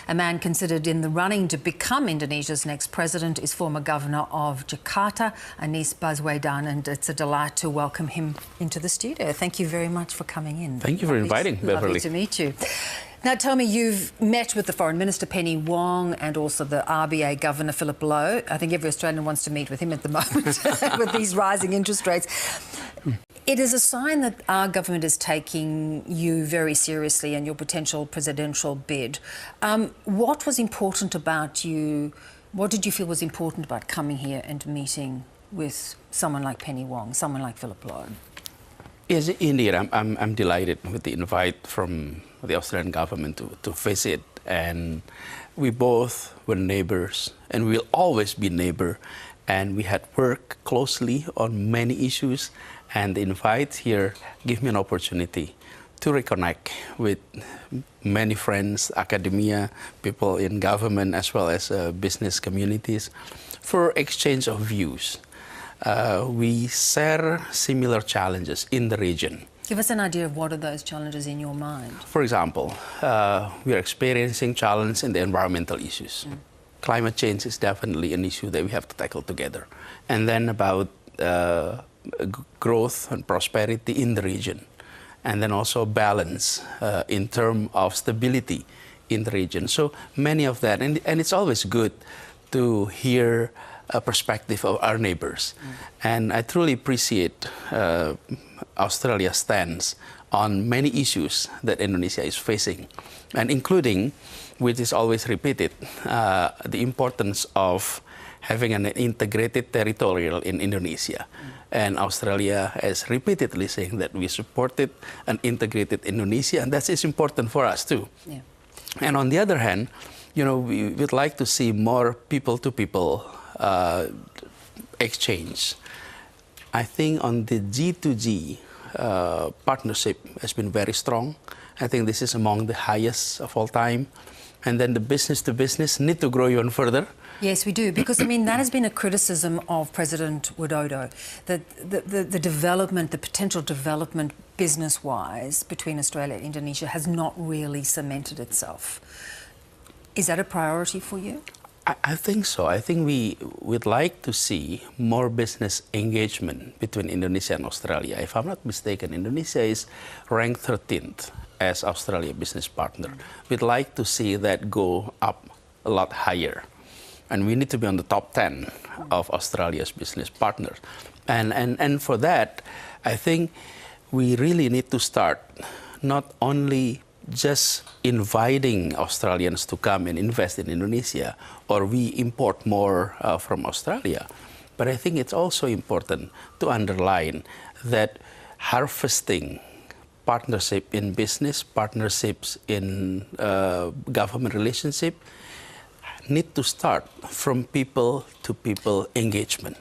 A man considered in the running to become Indonesia's next president is former governor of Jakarta, Anies Baswedan, and it's a delight to welcome him into the studio. Thank you very much for coming in. Thank you for inviting, Beverly. Lovely to meet you. Now, tell me, you've met with the Foreign Minister, Penny Wong, and also the RBA Governor, Philip Lowe. I think every Australian wants to meet with him at the moment with these rising interest rates. It is a sign that our government is taking you very seriously and your potential presidential bid. What was important about you? What did you feel was important about coming here and meeting with someone like Penny Wong, someone like Philip Lowe? Yes, indeed. I'm delighted with the invite from the Australian government to visit. And we both were neighbors, and we'll always be neighbors. And we had worked closely on many issues. And the invite here gave me an opportunity to reconnect with many friends, academia, people in government, as well as business communities, for exchange of views. We share similar challenges in the region. Give us an idea of what are those challenges in your mind? For example, we are experiencing challenges in the environmental issues. Climate change is definitely an issue that we have to tackle together. And then about growth and prosperity in the region. And then also balance in terms of stability in the region. So many of that. And it's always good to hear a perspective of our neighbors. And I truly appreciate Australia's stance on many issues that Indonesia is facing, and including, which is always repeated, the importance of having an integrated territorial in Indonesia. And Australia is repeatedly saying that we supported an integrated Indonesia, and that is important for us too. Yeah. And on the other hand, you know, we would like to see more people-to-people exchange. I think on the G2G partnership has been very strong. I think this is among the highest of all time. And then the business-to-business need to grow even further. Yes, we do, because I mean that has been a criticism of President Widodo, that the development, the potential development business-wise between Australia and Indonesia has not really cemented itself. Is that a priority for you? I think so. I think we would like to see more business engagement between Indonesia and Australia. If I'm not mistaken, Indonesia is ranked 13th as Australia business partner. We'd like to see that go up a lot higher. And we need to be on the top 10 of Australia's business partners. And for that, I think we really need to start not only just inviting Australians to come and invest in Indonesia, or we import more from Australia. But I think it's also important to underline that harvesting partnership in business, partnerships in government relationship, need to start from people-to-people engagement.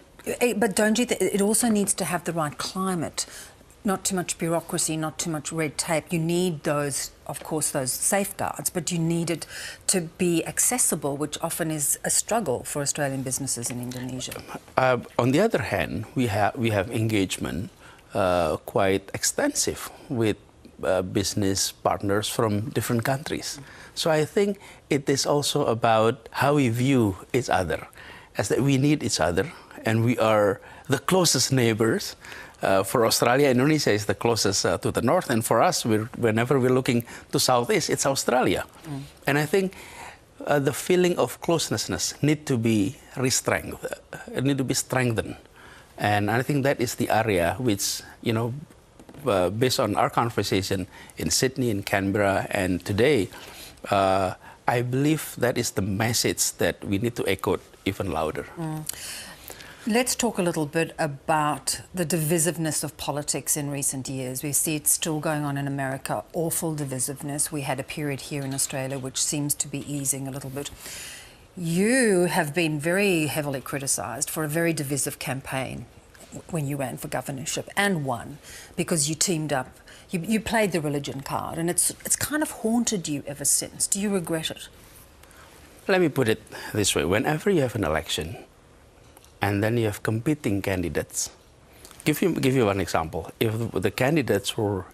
But don't you think it also needs to have the right climate? Not too much bureaucracy, not too much red tape. You need those, of course, those safeguards, but you need it to be accessible, which often is a struggle for Australian businesses in Indonesia. On the other hand, we have engagement quite extensive with business partners from different countries. So I think it is also about how we view each other, as that we need each other, and we are the closest neighbors. For Australia, Indonesia is the closest to the north, and for us, whenever we're looking to southeast, it's Australia. And I think the feeling of closeness need to be strengthened. And I think that is the area which, you know, based on our conversation in Sydney, in Canberra, and today, I believe that is the message that we need to echo even louder. Let's talk a little bit about the divisiveness of politics in recent years. We see it still going on in America, awful divisiveness. We had a period here in Australia which seems to be easing a little bit. You have been very heavily criticised for a very divisive campaign when you ran for governorship, and won, because you teamed up. You played the religion card, and it's kind of haunted you ever since. Do you regret it? Let me put it this way. Whenever you have an election, and then you have competing candidates. Give you one example. If the candidates were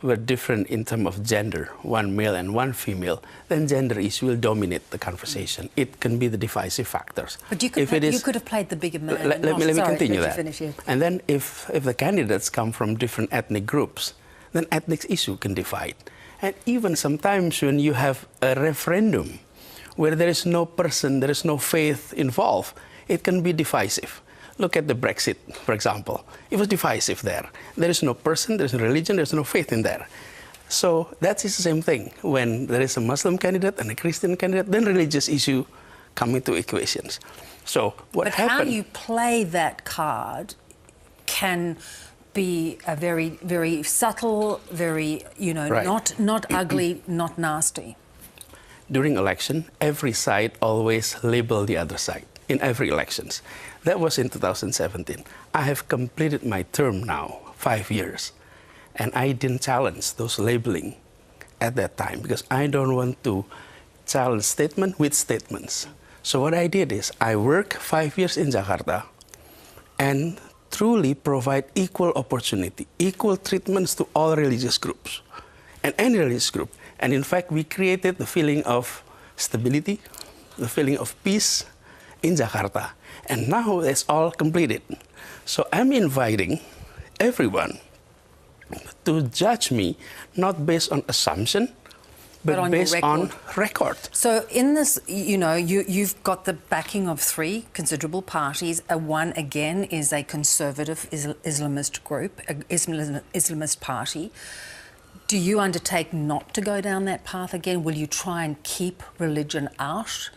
were different in terms of gender, one male and one female, then gender issue will dominate the conversation. It can be the divisive factors. But you could, you could have played the bigger man. Let me continue that. Finish, yeah. And then if the candidates come from different ethnic groups, then ethnic issue can divide. And even sometimes when you have a referendum where there is no person, there is no faith involved, it can be divisive. Look at the Brexit, for example. It was divisive there. There is no person, there is no religion, there is no faith in there. So that is the same thing. When there is a Muslim candidate and a Christian candidate, then religious issue come into equations. So what happened? But how you play that card can be a very, very subtle, very, Right. not ugly, not nasty. During election, every side always label the other side in every elections. That was in 2017. I have completed my term now, 5 years, and I didn't challenge those labeling at that time because I don't want to challenge statement with statements. So what I did is I worked 5 years in Jakarta and truly provide equal opportunity, equal treatments to all religious groups and any religious group. And in fact, we created the feeling of stability, the feeling of peace in Jakarta. And now it's all completed. So I'm inviting everyone to judge me not based on assumption, but based on record. So in this, you've got the backing of 3 considerable parties. One, again, is a conservative Islamist group, Islamist party. Do you undertake not to go down that path again? Will you try and keep religion out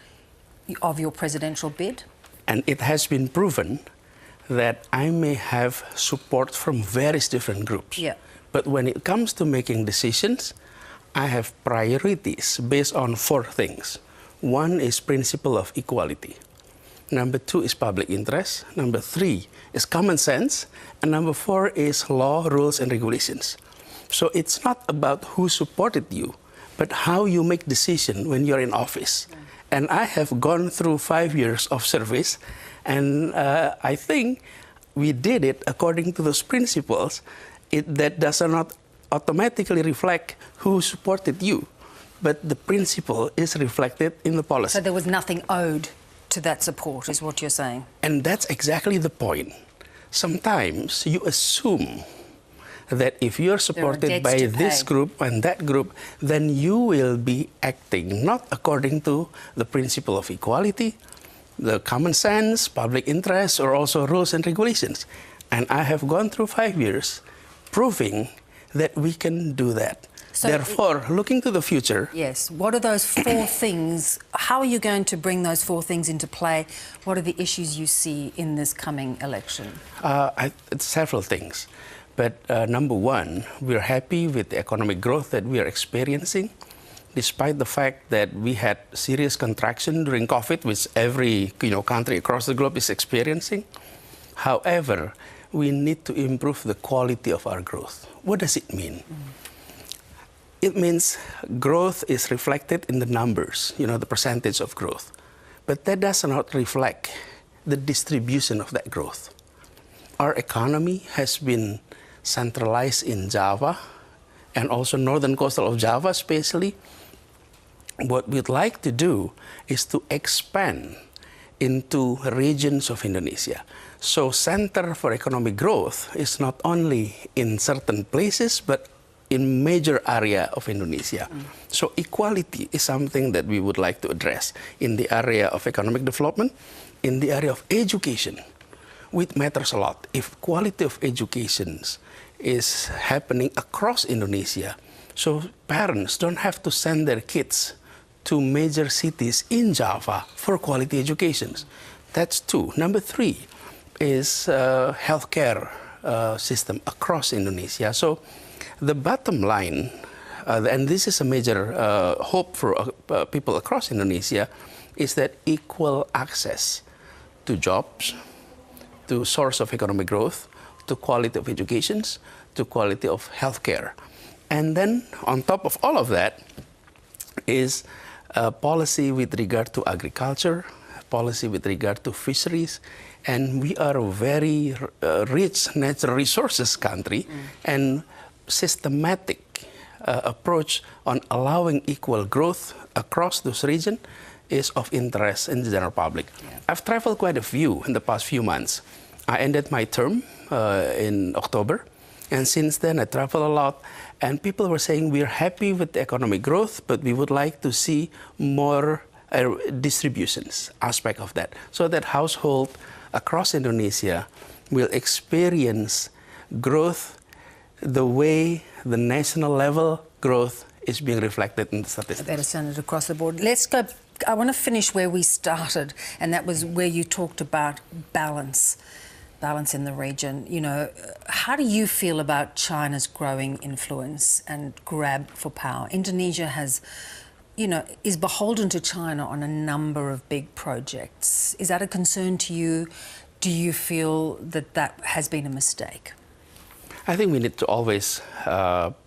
of your presidential bid? And it has been proven that I may have support from various different groups. Yeah. But when it comes to making decisions, I have priorities based on 4 things. 1 is principle of equality. Number 2 is public interest. Number 3 is common sense. And number 4 is law, rules, and regulations. So it's not about who supported you, but how you make decision when you're in office. Yeah. And I have gone through 5 years of service, and I think we did it according to those principles. That does not automatically reflect who supported you, but the principle is reflected in the policy. So there was nothing owed to that support, is what you're saying? And that's exactly the point. Sometimes you assume that if you're supported by this group and that group, then you will be acting not according to the principle of equality, the common sense, public interest, or also rules and regulations. And I have gone through 5 years proving that we can do that. So therefore, looking to the future... Yes. What are those 4 things? How are you going to bring those 4 things into play? What are the issues you see in this coming election? It's several things. But number 1, we're happy with the economic growth that we are experiencing, despite the fact that we had serious contraction during COVID, which every country across the globe is experiencing. However, we need to improve the quality of our growth. What does it mean? It means growth is reflected in the numbers, the percentage of growth. But that does not reflect the distribution of that growth. Our economy has been centralized in Java and also northern coastal of Java especially. What we'd like to do is to expand into regions of Indonesia. So center for economic growth is not only in certain places, but in major area of Indonesia. So equality is something that we would like to address in the area of economic development, in the area of education, which matters a lot. If quality of education is happening across Indonesia, so parents don't have to send their kids to major cities in Java for quality educations. That's 2. Number 3 is healthcare system across Indonesia. So the bottom line, and this is a major hope for people across Indonesia, is that equal access to jobs, to source of economic growth, to quality of education, to quality of healthcare. And then on top of all of that is a policy with regard to agriculture, policy with regard to fisheries, and we are a very rich natural resources country, and systematic approach on allowing equal growth across those regions is of interest in the general public. Yeah. I've traveled quite a few in the past few months. I ended my term in October, and since then I travel a lot, and people were saying we're happy with the economic growth, but we would like to see more distributions aspect of that, so that household across Indonesia will experience growth the way the national level growth is being reflected in the statistics. Better send it across the board. Let's go. I want to finish where we started, and that was where you talked about balance in the region. You know, how do you feel about China's growing influence and grab for power? Indonesia has, you know, is beholden to China on a number of big projects. Is that a concern to you? Do you feel that that has been a mistake? I think we need to always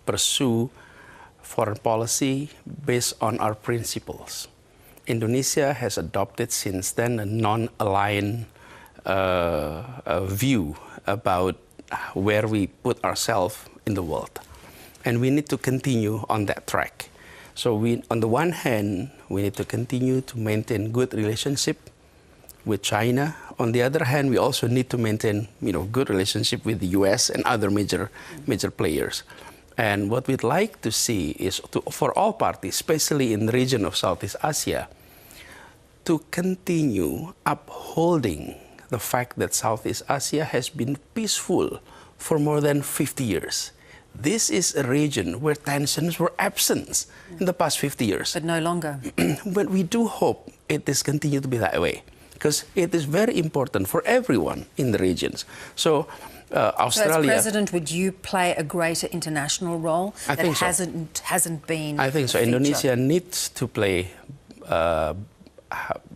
pursue foreign policy based on our principles. Indonesia has adopted since then a non-aligned view about where we put ourselves in the world. And we need to continue on that track. So on the one hand, we need to continue to maintain good relationship with China. On the other hand, we also need to maintain, you know, good relationship with the US and other major players. And what we'd like to see is for all parties, especially in the region of Southeast Asia, to continue upholding the fact that Southeast Asia has been peaceful for more than 50 years. This is a region where tensions were absent in the past 50 years. But no longer. But we do hope it is continue to be that way, because it is very important for everyone in the regions. So Australia... So as President, would you play a greater international role that hasn't been I think so. Indonesia needs to play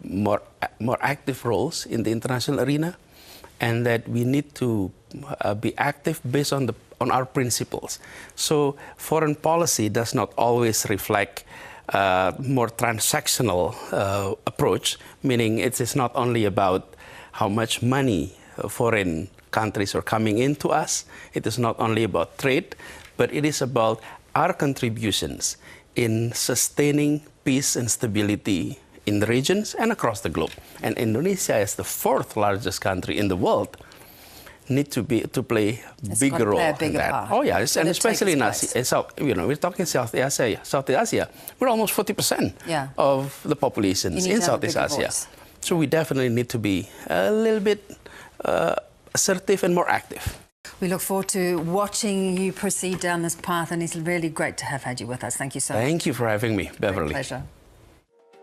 more active roles in the international arena, and that we need to be active based on our principles. So foreign policy does not always reflect more transactional approach, meaning it is not only about how much money foreign countries are coming into us. It is not only about trade, but it is about our contributions in sustaining peace and stability in the regions and across the globe. And Indonesia, as the fourth largest country in the world, need to play a bigger role in that. Part. Oh yeah, and especially in Asia. So, you know, we're talking South Asia. We're almost 40% of the populations in Southeast Asia. So we definitely need to be a little bit assertive and more active. We look forward to watching you proceed down this path, and it's really great to have had you with us. Thank you so much. Thank you for having me, Beverly. Great pleasure.